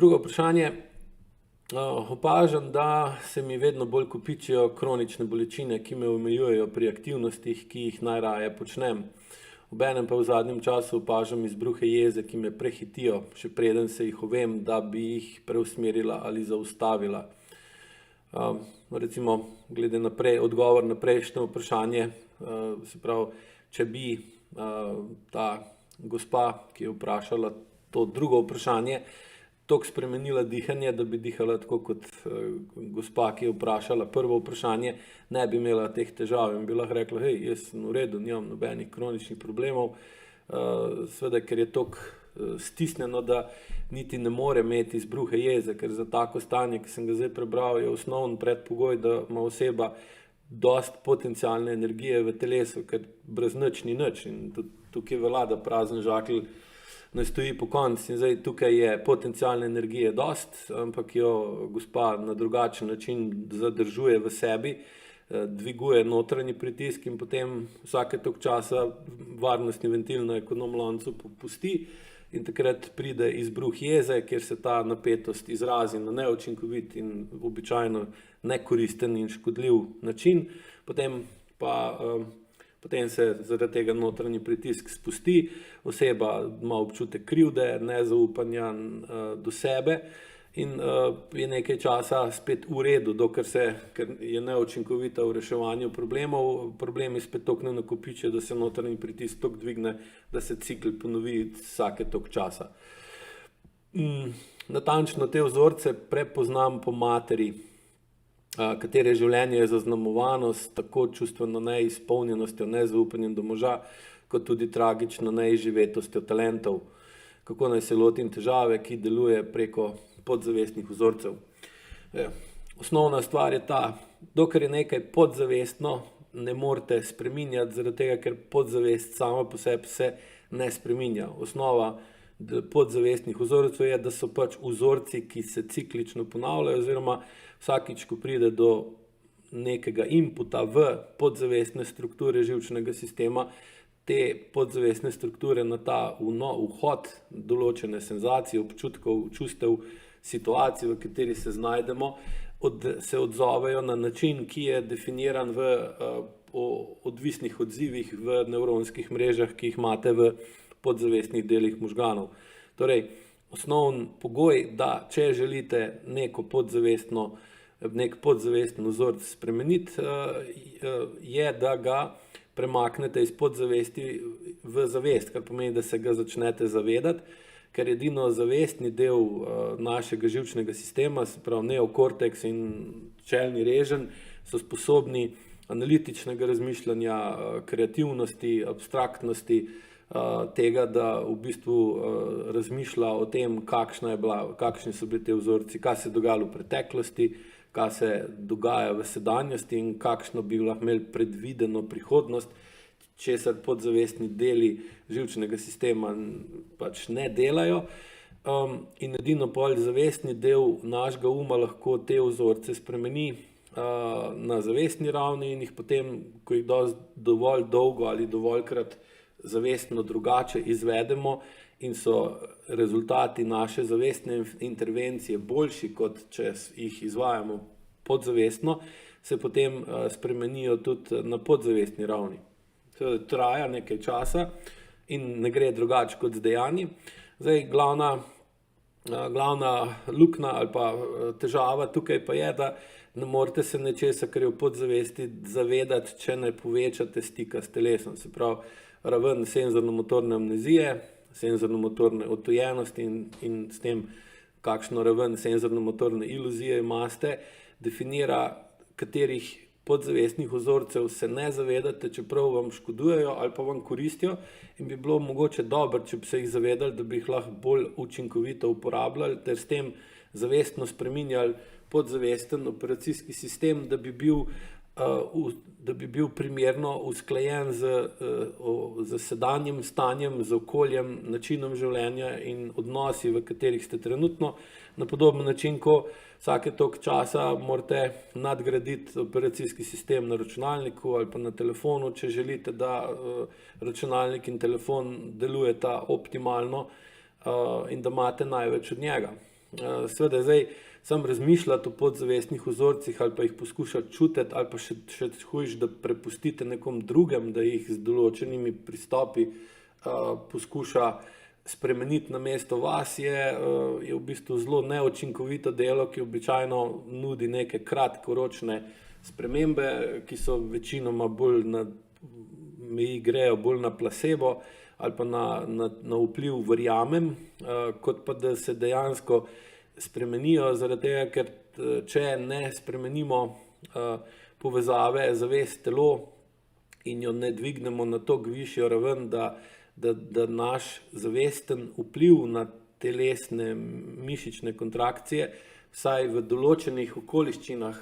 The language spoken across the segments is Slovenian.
drugo vprašanje. Opažam, da se mi vedno bolj kopičijo kronične bolečine, ki me omejujejo pri aktivnostih, ki jih najraje počnem. Obenem pa v zadnjem času opažam izbruhe jeze, ki me prehitijo, še preden se jih ovem, da bi jih preusmerila ali zaustavila. Recimo, glede odgovor na prejšnje vprašanje, se pravi, če bi ta gospa, ki je vprašala to drugo vprašanje, toliko spremenila dihanje, da bi dihala tako kot gospa, ki je vprašala prvo vprašanje, ne bi imela teh težav in bi lahko rekla, hej, jaz sem v redu, nimam nobenih kroničnih problemov, seveda, ker je toliko stisnjeno, da niti ne more imeti izbruhe jeze, ker za tako stanje, ki sem ga zdaj prebral, je osnovni predpogoj, da ima oseba dosti potencialne energije v telesu, ker brez nič ni nič in tukaj velja, da prazen žakelj ne stoji po konci in zdaj tukaj je potencialne energije dost, ampak jo gospa na drugačen način zadržuje v sebi, dviguje notranji pritisk in potem vsake toliko časa varnostni ventil na ekonomloncu popusti in takrat pride izbruh jeze, kjer se ta napetost izrazi na neučinkovit in običajno nekoristen in škodljiv način, Potem se zaradi tega notranji pritisk spusti, oseba ima občutek krivde, nezaupanja do sebe in je nekaj časa spet v redu, ker je neučinkovita v reševanju problemov, problemi spet toliko ne nakopičijo, da se notranji pritisk toliko dvigne, da se cikl ponovi vsake toliko časa. Natančno te vzorce prepoznam po materi, katere življenje je zaznamovano s tako čustveno neizpolnjenostjo, nezaupanjem do moža, kot tudi tragično neizživetostjo talentov. Kako naj se lotim težave, ki deluje preko podzavestnih vzorcev. Osnovna stvar je ta, dokler je nekaj podzavestno, ne morete spreminjati, zaradi tega, ker podzavest sama po sebi se ne spreminja. Osnova podzavestnih vzorcev je, da so pač vzorci, ki se ciklično ponavljajo, oziroma vsakič, ko pride do nekega inputa v podzavestne strukture živčnega sistema, te podzavestne strukture na ta vhod določene senzacije, občutkov, čustev, situacij, v kateri se znajdemo, se odzovejo na način, ki je definiran v odvisnih odzivih v nevronskih mrežah, ki jih imate v podzavestnih delih možganov. Torej, osnovni pogoj, da če želite nek podzavestni vzorec spremeniti, je, da ga premaknete iz podzavesti v zavest, kar pomeni, da se ga začnete zavedati, ker edino zavestni del našega živčnega sistema, se pravi neokorteks in čelni reženj, so sposobni analitičnega razmišljanja, kreativnosti, abstraktnosti, tega, da v bistvu razmišlja o tem, kakšni so bili te vzorci, kaj se je dogajalo v preteklosti, kaj se dogaja v sedanjosti in kakšno bi lahko imeli predvideno prihodnost, česar podzavestni deli živčnega sistema pač ne delajo. In edino zavestni del našega uma lahko te vzorce spremeni na zavestni ravni in jih potem, ko jih dovolj dolgo ali dovoljkrat zavestno drugače izvedemo in so rezultati naše zavestne intervencije boljši, kot če jih izvajamo podzavestno, se potem spremenijo tudi na podzavestni ravni. Traja nekaj časa in ne gre drugače kot z dejanji. Zdaj, glavna luknja ali pa težava tukaj pa je, da ne morete se nečesa, kar je v podzavesti, zavedati, če ne povečate stika s telesom. Se pravi, raven senzorno-motorne amnezije, senzorno-motorne odtujenosti in s tem, kakšno raven senzorno-motorne iluzije imate, definira, katerih podzavestnih vzorcev se ne zavedate, čeprav vam škodujejo ali pa vam koristijo in bi bilo mogoče dobro, če bi se jih zavedali, da bi jih lahko bolj učinkovito uporabljali ter s tem zavestno spreminjali podzavesten operacijski sistem, da bi bil primerno usklajen z sedanjim stanjem, z okoljem, načinom življenja in odnosi, v katerih ste trenutno, na podoben način, ko vsake toliko časa morate nadgraditi operacijski sistem na računalniku ali pa na telefonu, če želite, da računalnik in telefon delujeta optimalno in da imate največ od njega. Seveda zdaj sam razmišljati o podzavestnih vzorcih ali pa jih poskušati čutiti ali pa še hujš, da prepustite nekom drugem, da jih z določenimi pristopi poskuša spremeniti na mesto vas, je v bistvu zelo neučinkovito delo, ki običajno nudi neke kratkoročne spremembe, ki so večinoma bolj grejo bolj na placebo ali pa na vpliv verjamem, kot pa da se dejansko spremenijo, zaradi tega, ker če ne spremenimo povezave zavest-telo in jo ne dvignemo na toliko višjo raven, da naš zavesten vpliv na telesne mišične kontrakcije, vsaj v določenih okoliščinah,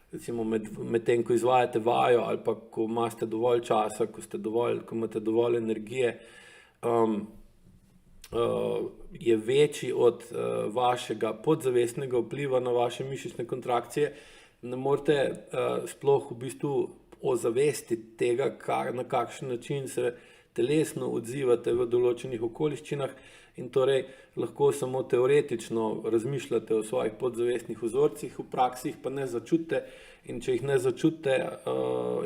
recimo med tem, ko izvajate vajo ali pa ko imate dovolj časa, ko imate dovolj energije, je večji od vašega podzavestnega vpliva na vaše mišične kontrakcije, ne morete sploh v bistvu ozavestiti tega, na kakšen način se telesno odzivate v določenih okoliščinah in torej lahko samo teoretično razmišljate o svojih podzavestnih vzorcih, v praksi jih pa ne začutite in če jih ne začutite,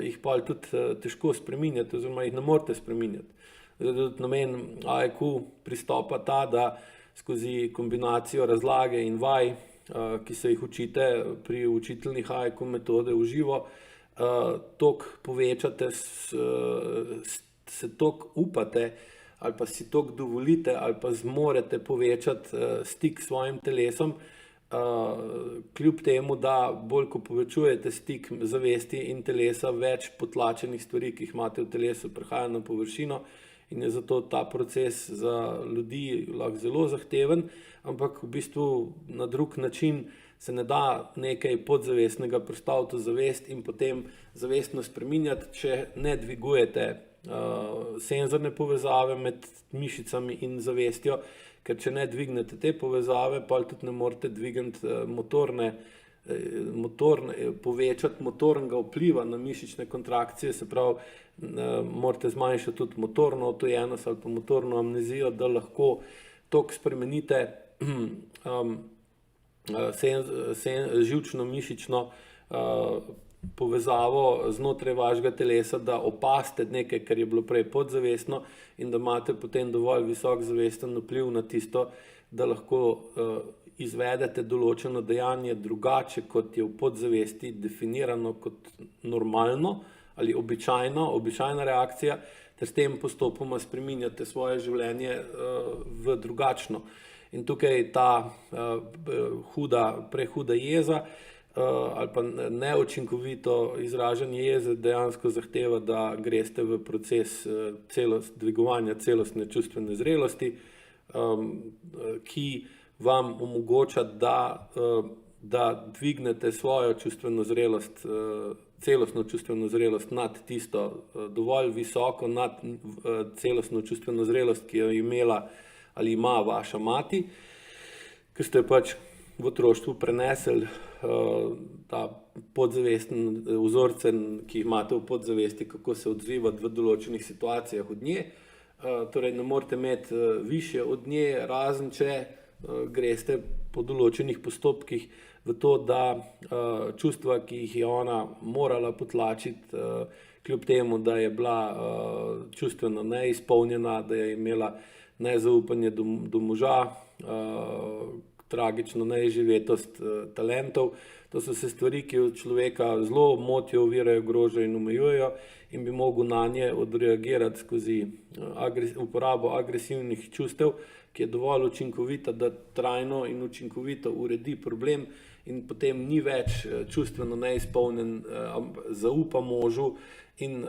jih pa tudi težko spreminjate oziroma jih ne morete spreminjati. Tudi namen AEQ pristopa ta, da skozi kombinacijo razlage in vaj, ki se jih učite pri učiteljnih AEQ metode v živo, toliko povečate, se toliko upate ali pa si toliko dovolite ali pa zmorete povečati stik s svojim telesom, kljub temu, da bolj ko povečujete stik zavesti in telesa, več potlačenih stvari, ki jih imate v telesu, prihaja na površino in je zato ta proces za ljudi lahko zelo zahteven, ampak v bistvu na drug način se ne da nekaj podzavestnega prestaviti v zavest in potem zavestno spreminjati, če ne dvigujete senzorne povezave med mišicami in zavestjo, ker če ne dvignete te povezave, pa tudi ne morete dvigniti povečati motornega vpliva na mišične kontrakcije, se pravi, morate zmanjšati tudi motorno odtujenost ali pa motorno amnezijo, da lahko toliko spremenite živčno-mišično povezavo znotraj vašega telesa, da opazite nekaj, kar je bilo prej podzavestno in da imate potem dovolj visok zavesten vpliv na tisto, da lahko izvedete določeno dejanje drugače, kot je v podzavesti definirano kot normalno ali običajna reakcija, ter s tem postopoma spreminjate svoje življenje v drugačno. In tukaj ta prehuda jeza ali pa neučinkovito izražanje jeze dejansko zahteva, da greste v proces dvigovanja celostne čustvene zrelosti, ki vam omogoča, da dvignete svojo čustveno zrelost, celostno čustveno zrelost nad tisto dovolj visoko, nad celostno čustveno zrelost, ki jo je imela ali ima vaša mati, ker ste pač v otroštvu prenesli ta podzavestni vzorce, ki jih imate v podzavesti, kako se odzivati v določenih situacijah od nje. Torej ne morete imeti više od nje, razen če greste po določenih postopkih v to, da čustva, ki jih je ona morala potlačiti, kljub temu, da je bila čustveno neizpolnjena, da je imela nezaupanje do moža, tragično neizživetost talentov. To so se stvari, ki človeka zelo motijo, ovirajo, ogrožajo in omejujejo in bi mogel na nje odreagirati skozi uporabo agresivnih čustev, ki je dovolj učinkovita, da trajno in učinkovito uredi problem in potem ni več čustveno neizpolnjen, zaupa možu in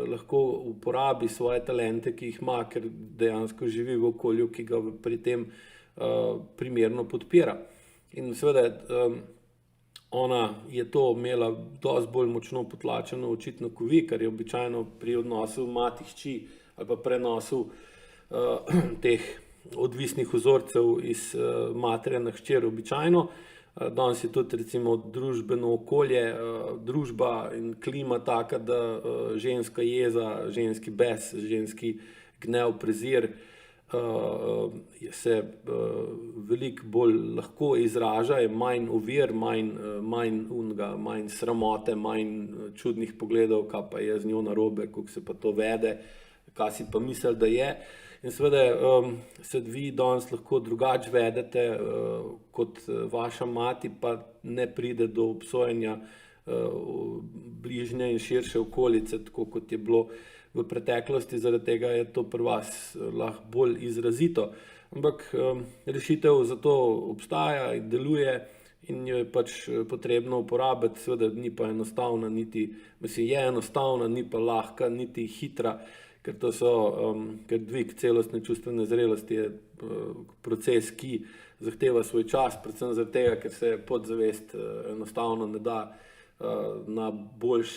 lahko uporabi svoje talente, ki jih ima, ker dejansko živi v okolju, ki ga pri tem primerno podpira. In seveda ona je to imela dosti bolj močno potlačeno očitno kot vi, kar je običajno pri odnosu mati-hči ali pa prenosu teh odvisnih vzorcev iz matere na hčer običajno. Danes je tudi recimo družbeno okolje, družba in klima taka, da ženska jeza, ženski bes, ženski gnev, prezir se veliko bolj lahko izraža, je manj ovir, manj sramote, manj čudnih pogledov, kaj pa je z njo narobe, kako se pa to vede, kaj si pa misli, da je. In seveda se vi danes lahko drugače vedete kot vaša mati, pa ne pride do obsojenja bližnje in širše okolice, tako kot je bilo v preteklosti, zaradi tega je to pri vas lahko bolj izrazito. Ampak rešitev za to obstaja in deluje in jo je pač potrebno uporabiti, seveda ni pa enostavna, je enostavna, ni pa lahka, niti hitra, ker dvig celostne čustvene zrelosti je proces, ki zahteva svoj čas, predvsem zaradi tega, ker se podzavest enostavno ne da na boljš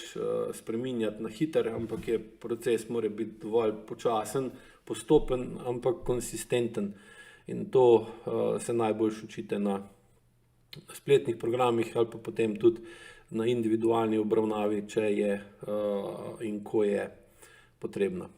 spreminjati na hiter, ampak proces mora biti dovolj počasen, postopen, ampak konsistenten. In to se najboljš učite na spletnih programih ali pa potem tudi na individualni obravnavi, če je in ko je potrebna.